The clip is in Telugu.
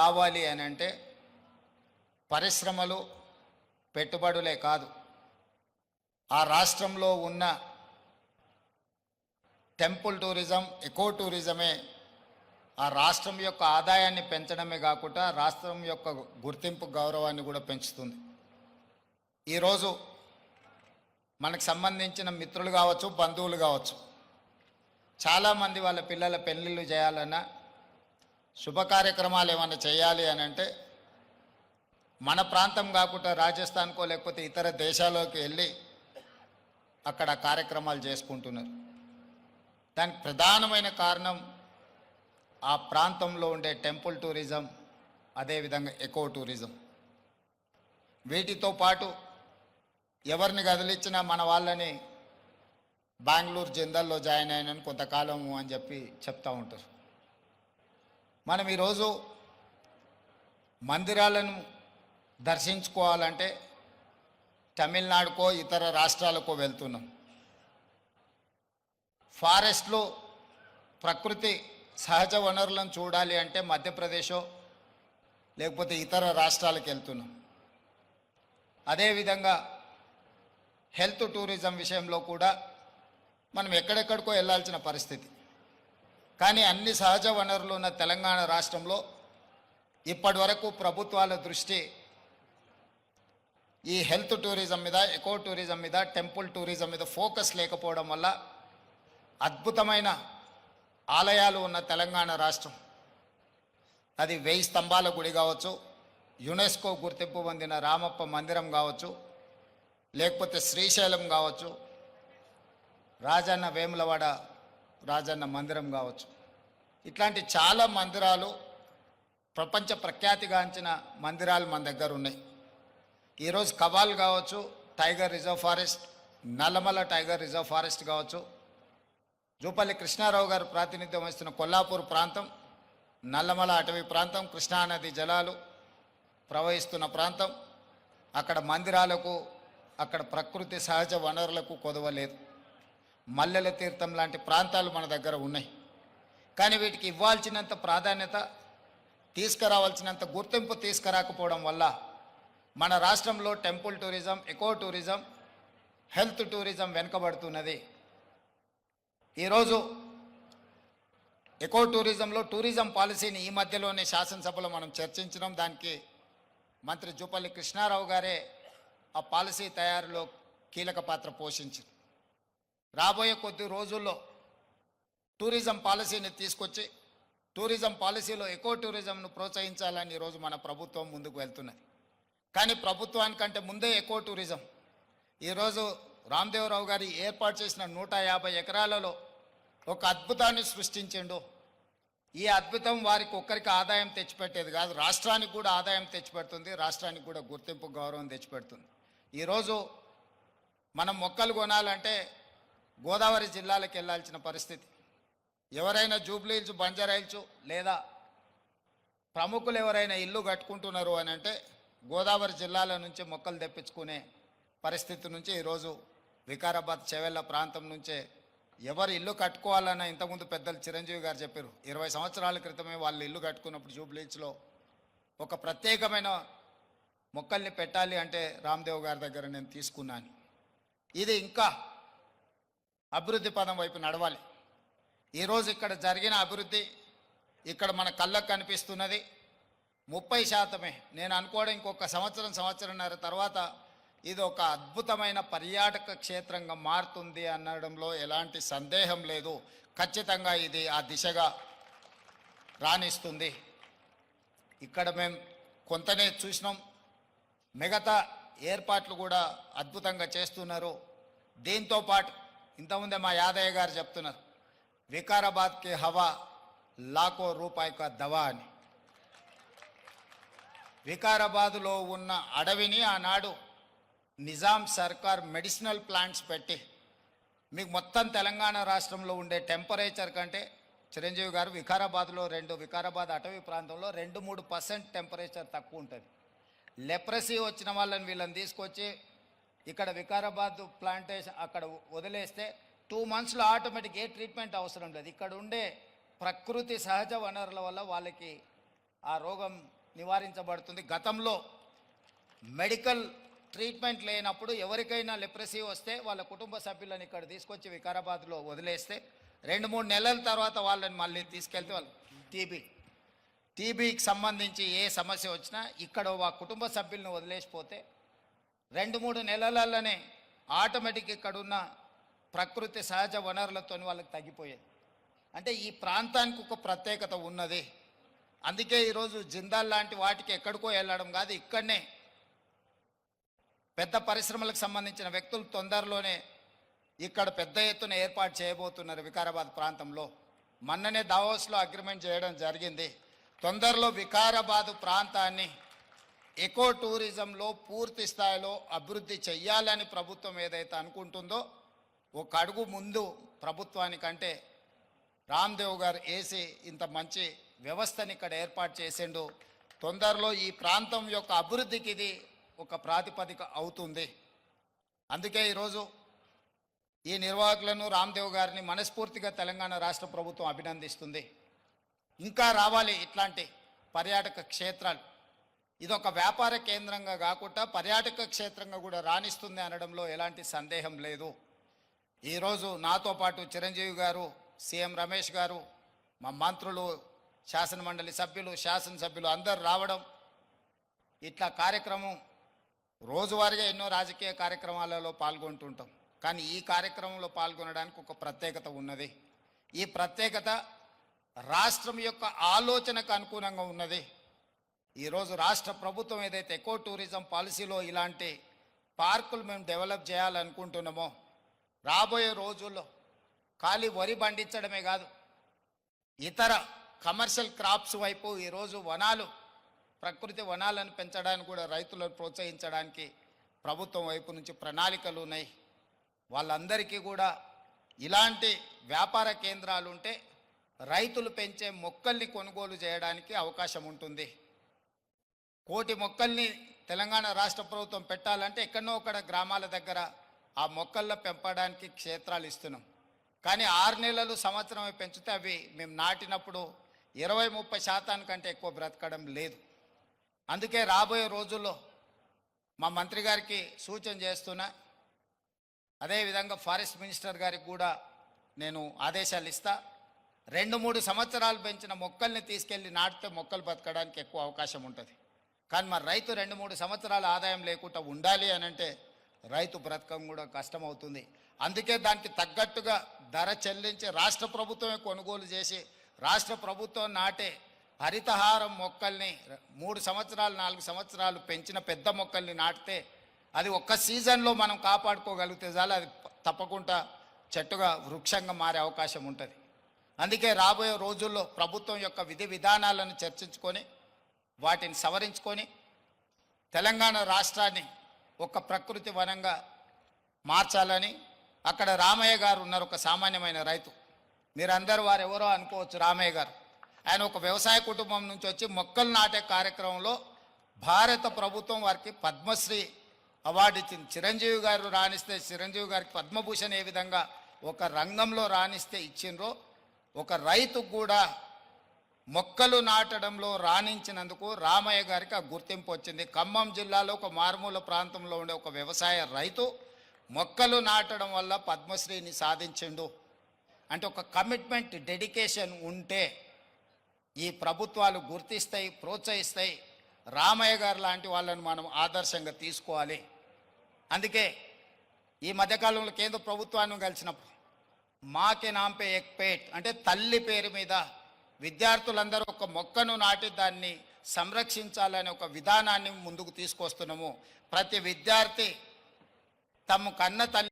కావాలి అని అంటే పరిశ్రమలు, పెట్టుబడులే కాదు, ఆ రాష్ట్రంలో ఉన్న టెంపుల్ టూరిజం, ఎకో టూరిజమే ఆ రాష్ట్రం యొక్క ఆదాయాన్ని పెంచడమే కాకుండా రాష్ట్రం యొక్క గుర్తింపు, గౌరవాన్ని కూడా పెంచుతుంది. ఈరోజు మనకు సంబంధించిన మిత్రులు కావచ్చు, బంధువులు కావచ్చు, చాలామంది వాళ్ళ పిల్లల పెళ్ళిళ్ళు చేయాలన్నా, శుభ కార్యక్రమాలు ఏమైనా చేయాలి అని అంటే మన ప్రాంతం కాకుండా రాజస్థాన్కో లేకపోతే ఇతర దేశాల్లోకి వెళ్ళి అక్కడ కార్యక్రమాలు చేసుకుంటున్నారు. దానికి ప్రధానమైన కారణం ఆ ప్రాంతంలో ఉండే టెంపుల్ టూరిజం, అదేవిధంగా ఎకో టూరిజం. వీటితో పాటు ఎవరిని కదిలిచ్చినా మన వాళ్ళని బెంగళూరు జిందాల్లో జాయిన్ అయినని కొంతకాలము అని చెప్పి చెప్తూ ఉంటారు. మనం ఈరోజు మందిరాలను దర్శించుకోవాలంటే తమిళనాడుకో ఇతర రాష్ట్రాలకో వెళ్తున్నాం. ఫారెస్ట్లో ప్రకృతి సహజ వనరులను చూడాలి అంటే మధ్యప్రదేశో లేకపోతే ఇతర రాష్ట్రాలకు వెళ్తున్నాం. అదేవిధంగా హెల్త్ టూరిజం విషయంలో కూడా మనం ఎక్కడెక్కడికో వెళ్ళాల్సిన పరిస్థితి. కానీ అన్ని సహజ వనరులు ఉన్న తెలంగాణ రాష్ట్రంలో ఇప్పటి వరకు ప్రభుత్వాల దృష్టి ఈ హెల్త్ టూరిజం మీద, ఎకో టూరిజం మీద, టెంపుల్ టూరిజం మీద ఫోకస్ లేకపోవడం వల్ల అద్భుతమైన ఆలయాలు ఉన్న తెలంగాణ రాష్ట్రం, అది 1000 స్తంభాల గుడి కావచ్చు, యునెస్కో గుర్తింపు పొందిన రామప్ప మందిరం కావచ్చు, లేకపోతే శ్రీశైలం కావచ్చు, రాజన్న వేములవాడ రాజన్న మందిరం కావచ్చు, ఇట్లాంటి చాలా మందిరాలు, ప్రపంచ ప్రఖ్యాతిగాంచిన మందిరాలు మన దగ్గర ఉన్నాయి. ఈరోజు కవాల్ కావచ్చు, tiger reserve forest, Nallamala tiger reserve forest కావచ్చు, జూపల్లి కృష్ణారావు గారు ప్రాతినిధ్యం వహిస్తున్న కొల్లాపూర్ ప్రాంతం, నల్లమల అటవీ ప్రాంతం, కృష్ణానది జలాలు ప్రవహిస్తున్న ప్రాంతం, అక్కడ మందిరాలకు, అక్కడ ప్రకృతి సహజ వనరులకు కొదవలేదు. మల్లెల తీర్థం లాంటి ప్రాంతాలు మన దగ్గర ఉన్నాయి. కానీ వీటికి ఇవ్వాల్సినంత ప్రాధాన్యత, తీసుకురావాల్సినంత గుర్తింపు తీసుకురాకపోవడం వల్ల మన రాష్ట్రంలో temple tourism, eco tourism, health tourism వెనుకబడుతున్నది. ఈరోజు ఎకో టూరిజంలో టూరిజం పాలసీని ఈ మధ్యలోనే శాసనసభలో మనం చర్చించడం, దానికి మంత్రి జూపల్లి కృష్ణారావు గారే ఆ పాలసీ తయారులో కీలక పాత్ర పోషించారు. రాబోయే కొద్ది రోజుల్లో టూరిజం పాలసీని తీసుకొచ్చి టూరిజం పాలసీలో ఎకో టూరిజంను ప్రోత్సహించాలని ఈరోజు మన ప్రభుత్వం ముందుకు వెళ్తున్నది. కానీ ప్రభుత్వానికంటే ముందే ఎకో టూరిజం ఈరోజు రామదేవరావు గారి ఏర్పాటు చేసిన 150 ఎకరాలలో ఒక అద్భుతాన్ని సృష్టించిండు. ఈ అద్భుతం వారికి ఒక్కరికి ఆదాయం తెచ్చిపెట్టేది కాదు, రాష్ట్రానికి కూడా ఆదాయం తెచ్చిపెడుతుంది, రాష్ట్రానికి కూడా గుర్తింపు, గౌరవం తెచ్చిపెడుతుంది. ఈరోజు మనం మొక్కలు కొనాలంటే గోదావరి జిల్లాలకు వెళ్ళాల్సిన పరిస్థితి. ఎవరైనా జూబ్లీ హిల్స్, బంజారా హిల్స్ లేదా ప్రముఖులు ఎవరైనా ఇల్లు కట్టుకుంటున్నారు అని అంటే గోదావరి జిల్లాల నుంచి మొక్కలు తెప్పించుకునే పరిస్థితి నుంచి ఈరోజు వికారాబాద్, చెవెళ్ళ ప్రాంతం నుంచే ఎవరు ఇల్లు కట్టుకోవాలన్నా, ఇంతకుముందు పెద్దలు చిరంజీవి గారు చెప్పారు, 20 సంవత్సరాల క్రితమే వాళ్ళు ఇల్లు కట్టుకున్నప్పుడు జూబ్లీ హిల్స్లో ఒక ప్రత్యేకమైన మొక్కల్ని పెట్టాలి అంటే రామ్దేవ్ గారి దగ్గర నేను తీసుకున్నాను. ఇది ఇంకా అభివృద్ధి పదం వైపు నడవాలి. ఈరోజు ఇక్కడ జరిగిన అభివృద్ధి, ఇక్కడ మన కళ్ళకు కనిపిస్తున్నది 30%. నేను అనుకోవడం ఇంకొక సంవత్సరంన్నర తర్వాత ఇది ఒక అద్భుతమైన పర్యాటక క్షేత్రంగా మారుతుంది అనడంలో ఎలాంటి సందేహం లేదు. ఖచ్చితంగా ఇది ఆ దిశగా రాణిస్తుంది. ఇక్కడ మేము కొంతనే చూసినాం, మిగతా ఏర్పాట్లు కూడా అద్భుతంగా చేస్తున్నారు. దీంతో పాటు ఇంతకుముందే మా యాదయ్య గారు చెప్తున్నారు, వికారాబాద్కి హవా లాఖో రూపాయి కా దవా అని. వికారాబాదులో ఉన్న అడవిని ఆనాడు నిజాం సర్కార్ మెడిసినల్ ప్లాంట్స్ పెట్టి మీకు మొత్తం తెలంగాణ రాష్ట్రంలో ఉండే టెంపరేచర్ కంటే చిరంజీవి గారు వికారాబాద్లో వికారాబాద్ అటవీ ప్రాంతంలో 2-3% టెంపరేచర్ తక్కువ ఉంటుంది. లెప్రసీ వచ్చిన వాళ్ళని వీళ్ళని తీసుకొచ్చి ఇక్కడ వికారాబాద్ ప్లాంటేషన్ అక్కడ వదిలేస్తే 2 monthsలో ఆటోమేటిక్ ఏ ట్రీట్మెంట్ అవసరం లేదు. ఇక్కడ ఉండే ప్రకృతి సహజ వనరుల వల్ల వాళ్ళకి ఆ రోగం నివారించబడుతుంది. గతంలో మెడికల్ ట్రీట్మెంట్ లేనప్పుడు ఎవరికైనా లెప్రసీ వస్తే వాళ్ళ కుటుంబ సభ్యులను ఇక్కడ తీసుకొచ్చి వికారాబాద్లో వదిలేస్తే 2-3 నెలల తర్వాత వాళ్ళని మళ్ళీ తీసుకెళ్తే వాళ్ళు టీబీకి సంబంధించి ఏ సమస్య వచ్చినా ఇక్కడ ఆ కుటుంబ సభ్యులను వదిలేసిపోతే 2-3 నెలలలోనే ఆటోమేటిక్ ఇక్కడున్న ప్రకృతి సహజ వనరులతో వాళ్ళకి తగ్గిపోయేది. అంటే ఈ ప్రాంతానికి ఒక ప్రత్యేకత ఉన్నది. అందుకే ఈరోజు జిందాల్ లాంటి వాటికి ఎక్కడికో వెళ్ళడం కాదు, ఇక్కడనే పెద్ద పరిశ్రమలకు సంబంధించిన వ్యక్తులు తొందరలోనే ఇక్కడ పెద్ద ఎత్తున ఏర్పాటు చేయబోతున్నారు వికారాబాద్ ప్రాంతంలో. మొన్ననే దావోస్లో అగ్రిమెంట్ చేయడం జరిగింది. తొందరలో వికారాబాద్ ప్రాంతాన్ని ఎకో టూరిజంలో పూర్తి స్థాయిలో అభివృద్ధి చెయ్యాలని ప్రభుత్వం ఏదైతే అనుకుంటుందో ఒక అడుగు ముందు ప్రభుత్వానికంటే రామ్దేవ్ గారు వేసి ఇంత మంచి వ్యవస్థని ఇక్కడ ఏర్పాటు చేసిండు. తొందరలో ఈ ప్రాంతం యొక్క అభివృద్ధికి ఇది ఒక ప్రాతిపదిక అవుతుంది. అందుకే ఈరోజు ఈ నిర్వాహకులను రామ్దేవ్ గారిని మనస్ఫూర్తిగా తెలంగాణ రాష్ట్ర ప్రభుత్వం అభినందిస్తుంది. ఇంకా రావాలి ఇట్లాంటి పర్యాటక క్షేత్రాలు. ఇదొక వ్యాపార కేంద్రంగా కాకుండా పర్యాటక క్షేత్రంగా కూడా రాణిస్తుంది అనడంలో ఎలాంటి సందేహం లేదు. ఈరోజు నాతో పాటు చిరంజీవి గారు, సీఎం రమేష్ గారు, మా మంత్రులు, శాసనమండలి సభ్యులు, శాసనసభ్యులు అందరు రావడం, ఇట్లా కార్యక్రమం రోజువారీగా ఎన్నో రాజకీయ కార్యక్రమాలలో పాల్గొంటుంటాం. కానీ ఈ కార్యక్రమంలో పాల్గొనడానికి ఒక ప్రత్యేకత ఉన్నది. ఈ ప్రత్యేకత రాష్ట్రం యొక్క ఆలోచనకు అనుగుణంగా ఉన్నది. ఈరోజు రాష్ట్ర ప్రభుత్వం ఏదైతే ఎకో టూరిజం పాలసీలో ఇలాంటి పార్కులు మేము డెవలప్ చేయాలనుకుంటున్నామో రాబోయే రోజుల్లో ఖాళీ వరి పండించడమే కాదు, ఇతర కమర్షియల్ క్రాప్స్ వైపు ఈరోజు వనాలు, ప్రకృతి వనాలను పెంచడానికి కూడా రైతులను ప్రోత్సహించడానికి ప్రభుత్వం వైపు నుంచి ప్రణాళికలు ఉన్నాయి. వాళ్ళందరికీ కూడా ఇలాంటి వ్యాపార కేంద్రాలు ఉంటే రైతులు పెంచే మొక్కల్ని కొనుగోలు చేయడానికి అవకాశం ఉంటుంది. 1,000 మొక్కల్ని తెలంగాణ రాష్ట్ర ప్రభుత్వం పెట్టాలంటే ఎక్కడనో ఒకడ గ్రామాల దగ్గర ఆ మొక్కల్లో పెంపడానికి క్షేత్రాలు ఇస్తున్నాం. కానీ 6 నెలలు సంవత్సరం పెంచితే అవి మేము నాటినప్పుడు 20-30% కంటే ఎక్కువ బ్రతకడం లేదు. అందుకే రాబోయే రోజుల్లో మా మంత్రి గారికి సూచన చేస్తున్నా, అదేవిధంగా ఫారెస్ట్ మినిస్టర్ గారికి కూడా నేను ఆదేశాలు ఇస్తా. 2-3 సంవత్సరాలు పెంచిన మొక్కల్ని తీసుకెళ్ళి నాటితే మొక్కలు బతకడానికి ఎక్కువ అవకాశం ఉంటుంది. కానీ మరి రైతు 2-3 సంవత్సరాల ఆదాయం లేకుండా ఉండాలి అని అంటే రైతు బ్రతకం కూడా కష్టమవుతుంది. అందుకే దానికి తగ్గట్టుగా ధర చెల్లించి రాష్ట్ర ప్రభుత్వమే కొనుగోలు చేసి రాష్ట్ర ప్రభుత్వం నాటే హరితహారం మొక్కల్ని 3 సంవత్సరాలు 4 సంవత్సరాలు పెంచిన పెద్ద మొక్కల్ని నాటితే అది ఒక్క సీజన్లో మనం కాపాడుకోగలిగితే చాలు, అది తప్పకుండా చెట్టుగా వృక్షంగా మారే అవకాశం ఉంటుంది. అందుకే రాబోయే రోజుల్లో ప్రభుత్వం యొక్క విధి విధానాలను చర్చించుకొని వాటిని సవరించుకొని తెలంగాణ రాష్ట్రాన్ని ఒక ప్రకృతి వనంగా మార్చాలని. అక్కడ రామయ్య గారు ఉన్నారు, ఒక సామాన్యమైన రైతు. మీరందరూ వారు ఎవరో అనుకోవచ్చు. రామయ్య గారు ఆయన ఒక వ్యవసాయ కుటుంబం నుంచి వచ్చి మొక్కలు నాటే కార్యక్రమంలో భారత ప్రభుత్వం వారికి పద్మశ్రీ అవార్డు ఇచ్చింది. చిరంజీవి గారు రాణిస్తే చిరంజీవి గారికి పద్మభూషణ్ ఏ విధంగా ఒక రంగంలో రాణిస్తే ఇచ్చిండ్రో, ఒక రైతుకు కూడా మొక్కలు నాటడంలో రాణించినందుకు రామయ్య గారికి ఆ గుర్తింపు వచ్చింది. ఖమ్మం జిల్లాలో ఒక మారుమూల ప్రాంతంలో ఉండే ఒక వ్యవసాయ రైతు మొక్కలు నాటడం వల్ల పద్మశ్రీని సాధించిండు. అంటే ఒక కమిట్మెంట్, డెడికేషన్ ఉంటే ఈ ప్రభుత్వాలు గుర్తిస్తాయి, ప్రోత్సహిస్తాయి. రామయ్య గారు లాంటి వాళ్ళని మనం ఆదర్శంగా తీసుకోవాలి. అందుకే ఈ మధ్యకాలంలో కేంద్ర ప్రభుత్వాన్ని కలిసినప్పుడు మాకే నాంపే ఎక్ పేట్ అంటే తల్లి పేరు మీద విద్యార్థులందరూ ఒక మొక్కను నాటి దాన్ని సంరక్షించాలనే ఒక విధానాన్ని ముందుకు తీసుకొస్తున్నాము. ప్రతి విద్యార్థి తమ కన్న తల్లి